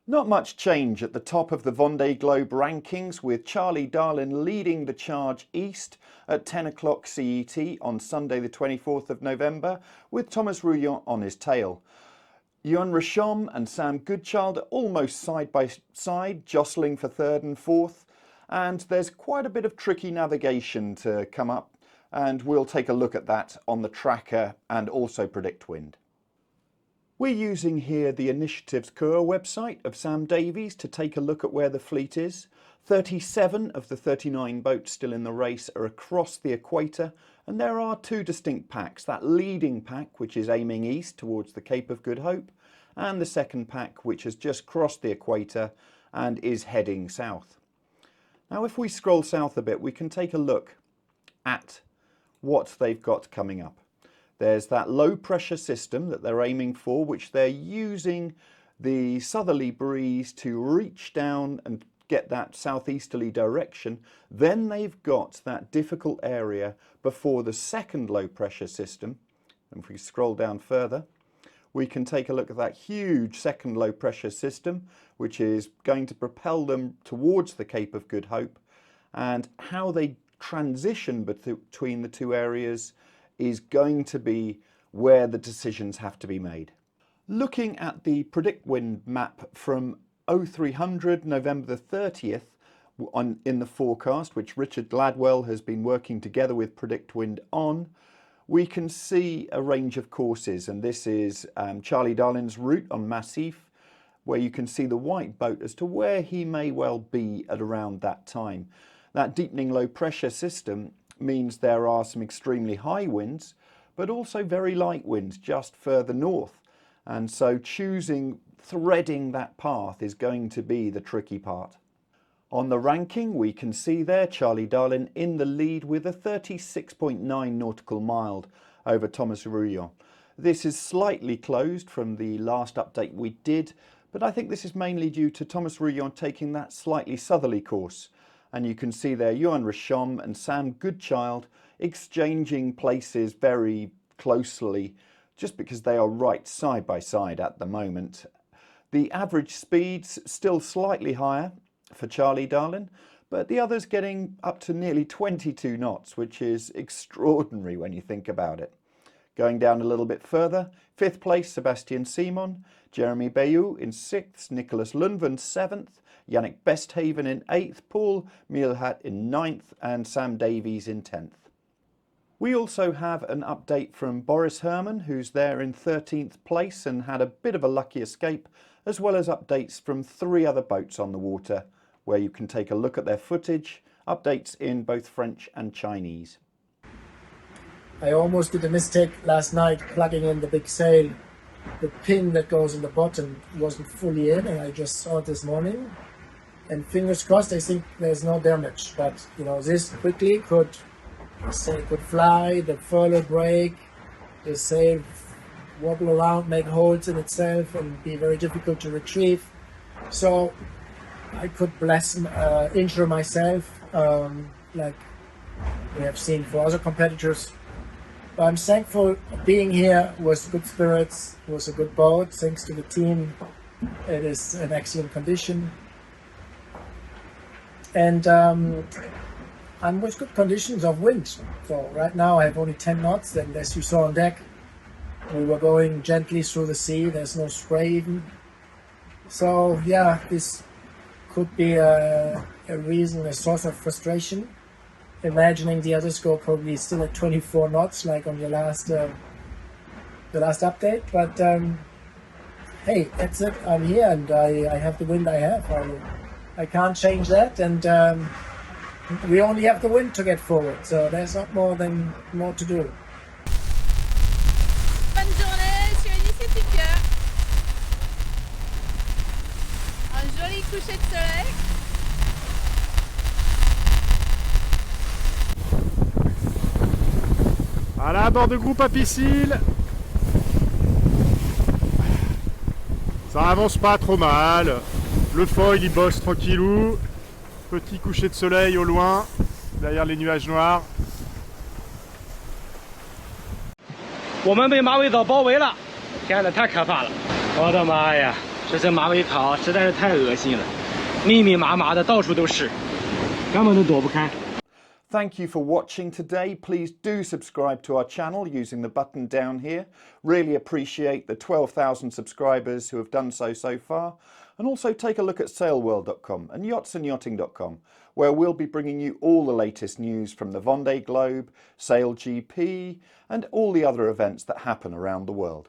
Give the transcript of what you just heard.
Not much change at the top of the Vendée Globe rankings, with Charlie Dalin leading the charge east at 10 o'clock CET on Sunday the 24th of November, with Thomas Rouillon on his tail. Johan Richomme and Sam Goodchild are almost side by side, jostling for third and fourth, and there's quite a bit of tricky navigation to come up, and we'll take a look at that on the tracker and also predict wind. We're using here the Initiatives Cour website of Sam Davies to take a look at where the fleet is. 37 of the 39 boats still in the race are across the equator, and there are two distinct packs. That leading pack, which is aiming east towards the Cape of Good Hope, and the second pack, which has just crossed the equator and is heading south. Now, if we scroll south a bit, we can take a look at what they've got coming up. There's that low pressure system that they're aiming for, which they're using the southerly breeze to reach down and get that southeasterly direction. Then they've got that difficult area before the second low pressure system. And if we scroll down further, we can take a look at that huge second low pressure system, which is going to propel them towards the Cape of Good Hope, and how they transition between the two areas is going to be where the decisions have to be made. Looking at the predict wind map from 0300 November the 30th in the forecast, which Richard Gladwell has been working together with Predict Wind on, we can see a range of courses, and this is Charlie Dalin's route on Massif, where you can see the white boat as to where he may well be at around that time. That deepening low pressure system means there are some extremely high winds, but also very light winds just further north. And so threading that path is going to be the tricky part. On the ranking, we can see there Charlie Dalin in the lead with a 36.9 nautical mile over Thomas Rouillon. This is slightly closed from the last update we did, but I think this is mainly due to Thomas Rouillon taking that slightly southerly course. And you can see there Johan Richomme and Sam Goodchild exchanging places very closely, just because they are right side by side at the moment. The average speed's still slightly higher for Charlie Dalin, but the others getting up to nearly 22 knots, which is extraordinary when you think about it. Going down a little bit further, 5th place Sebastian Simon, Jeremy Bayou in 6th, Nicholas Lundven 7th, Yannick Besthaven in 8th, Paul Mielhat in 9th, and Sam Davies in 10th. We also have an update from Boris Herman, who's there in 13th place and had a bit of a lucky escape, as well as updates from 3 other boats on the water, where you can take a look at their footage, updates in both French and Chinese. I almost did a mistake last night plugging in the big sail. The pin that goes in the bottom wasn't fully in, and I just saw it this morning. And fingers crossed, I think there's no damage. But you know, this quickly could fly, the furlough break, the sail wobble around, make holes in itself, and be very difficult to retrieve. So I could injure myself, like we have seen for other competitors. But I'm thankful being here with good spirits, was a good boat, thanks to the team. It is in excellent condition. And I'm with good conditions of wind. So right now I have only 10 knots, and as you saw on deck, we were going gently through the sea, there's no spray even. So yeah, this could be a source of frustration. Imagining the others go probably still at 24 knots, like on the last update. But hey, that's it. I'm here, and I have the wind I have. I can't change that, and we only have the wind to get forward. So there's not more to do. Bonne journée sur Initiative Cour. Un joli coucher de soleil. Voilà, bord de groupe à piscine. Ça avance pas trop mal. Le foil il bosse tranquillou. Petit coucher de soleil au loin, derrière les nuages noirs. 我们被马尾藻包围了，天哪，太可怕了！我的妈呀，这马尾草实在是太恶心了，密密麻麻的到处都是，根本都躲不开。 Thank you for watching today. Please do subscribe to our channel using the button down here. Really appreciate the 12,000 subscribers who have done so far. And also take a look at sailworld.com and yachtsandyachting.com, where we'll be bringing you all the latest news from the Vendée Globe, Sail GP and all the other events that happen around the world.